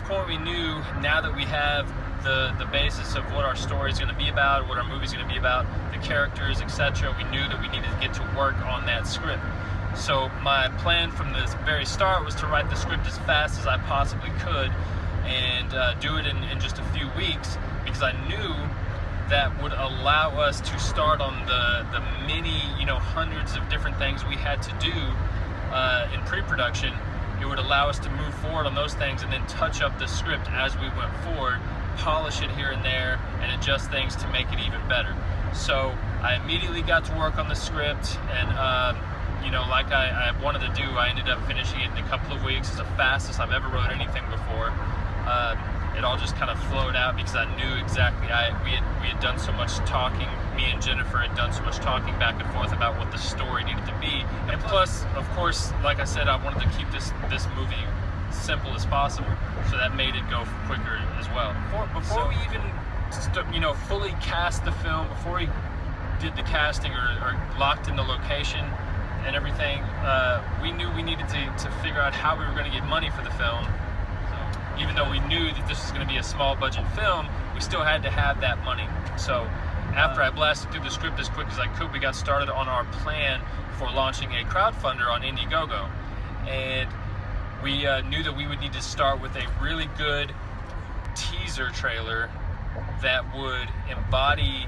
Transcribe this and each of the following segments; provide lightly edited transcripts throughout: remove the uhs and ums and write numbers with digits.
point we knew, now that we have the basis of what our story is going to be about, what our movie is going to be about, the characters, etc., we knew that we needed to get to work on that script. So my plan from the very start was to write the script as fast as I possibly could and do it in just a few weeks, because I knew that would allow us to start on the many, hundreds of different things we had to do in pre-production. It would allow us to move forward on those things and then touch up the script as we went forward, polish it here and there, and adjust things to make it even better. So I immediately got to work on the script, and like I wanted to do, I ended up finishing it in a couple of weeks. It's the fastest I've ever wrote anything before. It all just kind of flowed out because I knew exactly. We had done so much talking. Me and Jennifer had done so much talking back and forth about what the story needed to be. And plus, of course, like I said, I wanted to keep this movie simple as possible, so that made it go quicker as well. Before we even fully cast the film, before we did the casting or locked in the location and everything, we knew we needed to figure out how we were going to get money for the film. Even though we knew that this was going to be a small budget film, we still had to have that money. So after I blasted through the script as quick as I could, we got started on our plan for launching a crowdfunder on Indiegogo. And we knew that we would need to start with a really good teaser trailer that would embody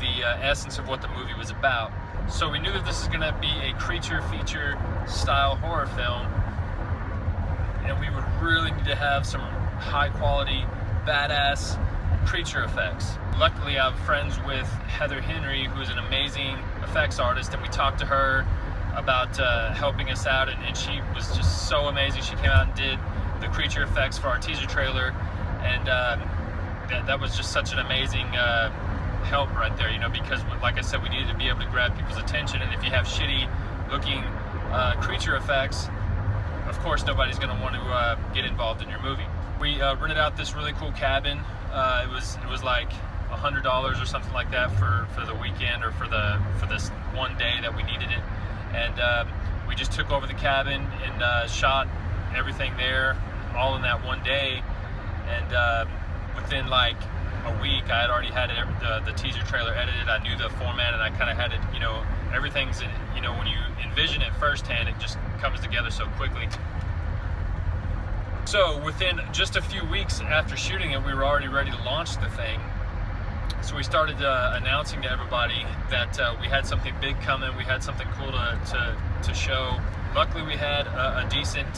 the essence of what the movie was about. So we knew that this is going to be a creature feature style horror film, and we would really need to have some high quality, badass creature effects. Luckily, I'm friends with Heather Henry, who's an amazing effects artist, and we talked to her about helping us out, and she was just so amazing. She came out and did the creature effects for our teaser trailer, and that was just such an amazing help right there, because like I said, we needed to be able to grab people's attention, and if you have shitty looking creature effects, of course nobody's going to want to get involved in your movie. We rented out this really cool cabin. It was like $100 or something like that for the weekend, or for this one day that we needed it, and we just took over the cabin and shot everything there all in that one day. And within like a week, I had already had the teaser trailer edited. I knew the format, and I kind of had it, everything's in, when you envision it firsthand, it just comes together so quickly. So within just a few weeks after shooting it, we were already ready to launch the thing. So we started announcing to everybody that we had something big coming. We had something cool to show. Luckily, we had a decent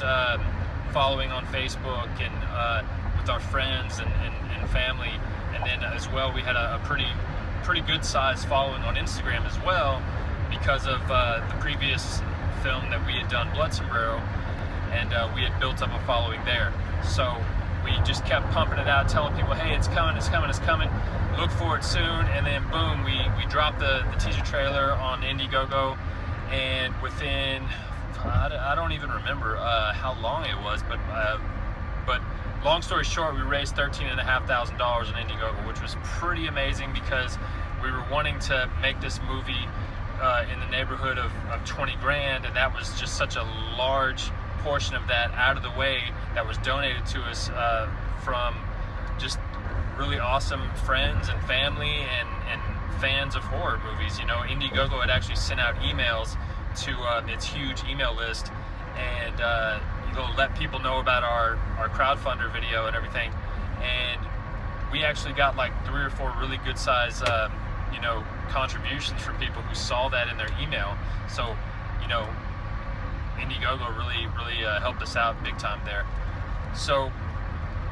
following on Facebook and with our friends and family. And then as well, we had a pretty good sized following on Instagram as well, because of the previous film that we had done, Blood Sombrero, and we had built up a following there. So we just kept pumping it out, telling people, hey, it's coming, it's coming, it's coming, look for it soon. And then boom, we dropped the teaser trailer on Indiegogo, and within, I don't even remember how long it was, but long story short, we raised $13,500 on Indiegogo, which was pretty amazing, because we were wanting to make this movie in the neighborhood of 20 grand, and that was just such a large portion of that out of the way that was donated to us from just really awesome friends and family and fans of horror movies. Indiegogo had actually sent out emails to its huge email list, and let people know about our crowdfunder video and everything. And we actually got like 3 or 4 really good size contributions from people who saw that in their email. So Indiegogo really helped us out big time there. So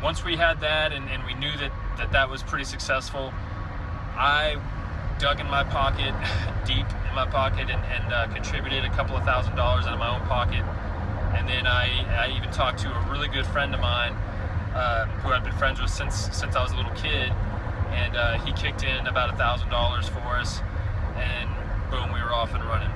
once we had that, and we knew that was pretty successful, I dug in my pocket, deep in my pocket, and contributed a couple of $1,000s out of my own pocket. And then I even talked to a really good friend of mine who I've been friends with since I was a little kid, and he kicked in about $1,000 for us, and boom, we were off and running.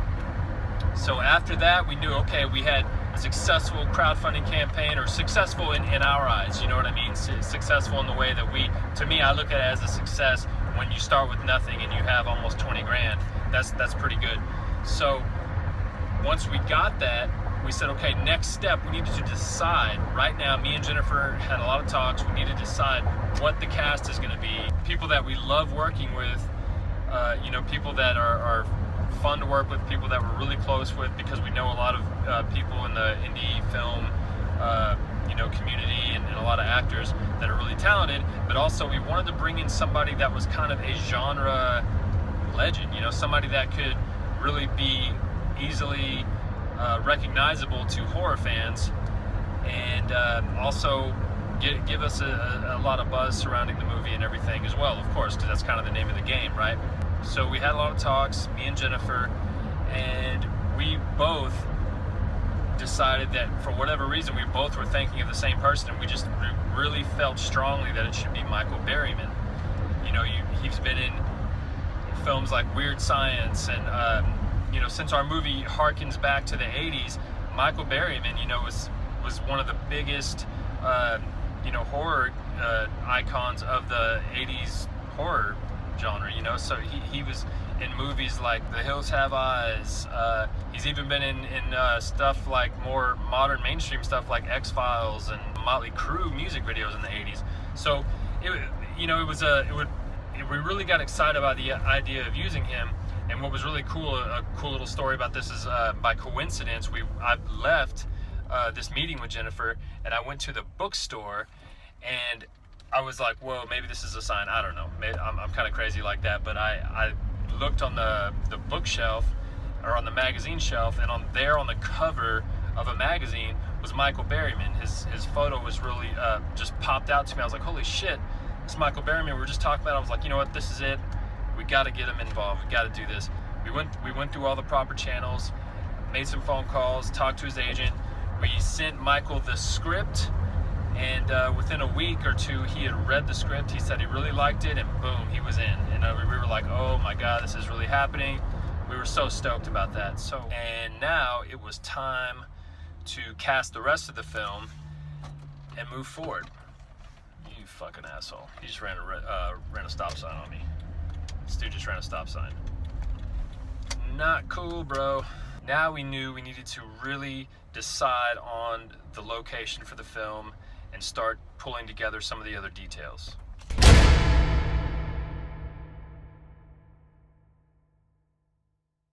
So after that, we knew, okay, we had a successful crowdfunding campaign, or successful in our eyes, you know what I mean? Successful in the way that to me, I look at it as a success when you start with nothing and you have almost 20 grand. That's pretty good. So once we got that, we said, okay, next step, we needed to decide. Right now, me and Jennifer had a lot of talks. We need to decide what the cast is going to be. People that we love working with, people that are fun to work with, people that we're really close with, because we know a lot of people in the indie film community, and a lot of actors that are really talented. But also we wanted to bring in somebody that was kind of a genre legend, somebody that could really be easily recognizable to horror fans, and also give us a lot of buzz surrounding the movie and everything as well, of course, because that's kind of the name of the game, right? So we had a lot of talks, me and Jennifer, and we both decided that for whatever reason we both were thinking of the same person, and we just really felt strongly that it should be Michael Berryman. He's been in films like Weird Science, and since our movie harkens back to the 80s, Michael Berryman, was one of the biggest horror icons of the 80s horror genre, so he was in movies like The Hills Have Eyes. He's even been in stuff like more modern mainstream stuff like X-Files and Motley Crue music videos in the 80s. So we really got excited about the idea of using him. And what was really cool, a cool little story about this is, by coincidence, I left this meeting with Jennifer, and I went to the bookstore, and I was like, whoa, maybe this is a sign. I don't know. Maybe I'm kind of crazy like that, but I looked on the bookshelf, or on the magazine shelf, and on the cover of a magazine was Michael Berryman. His photo was really just popped out to me. I was like, holy shit, it's Michael Berryman. We were just talking about it. I was like, you know what, this is it. We got to get him involved. We got to do this. We went through all the proper channels, made some phone calls, talked to his agent. We sent Michael the script, and within a week or two, he had read the script. He said he really liked it, and boom, he was in. And we were like, oh my God, this is really happening. We were so stoked about that. And now it was time to cast the rest of the film and move forward. You fucking asshole. He just ran a stop sign on me. This dude just ran a stop sign. Not cool, bro. Now we knew we needed to really decide on the location for the film and start pulling together some of the other details.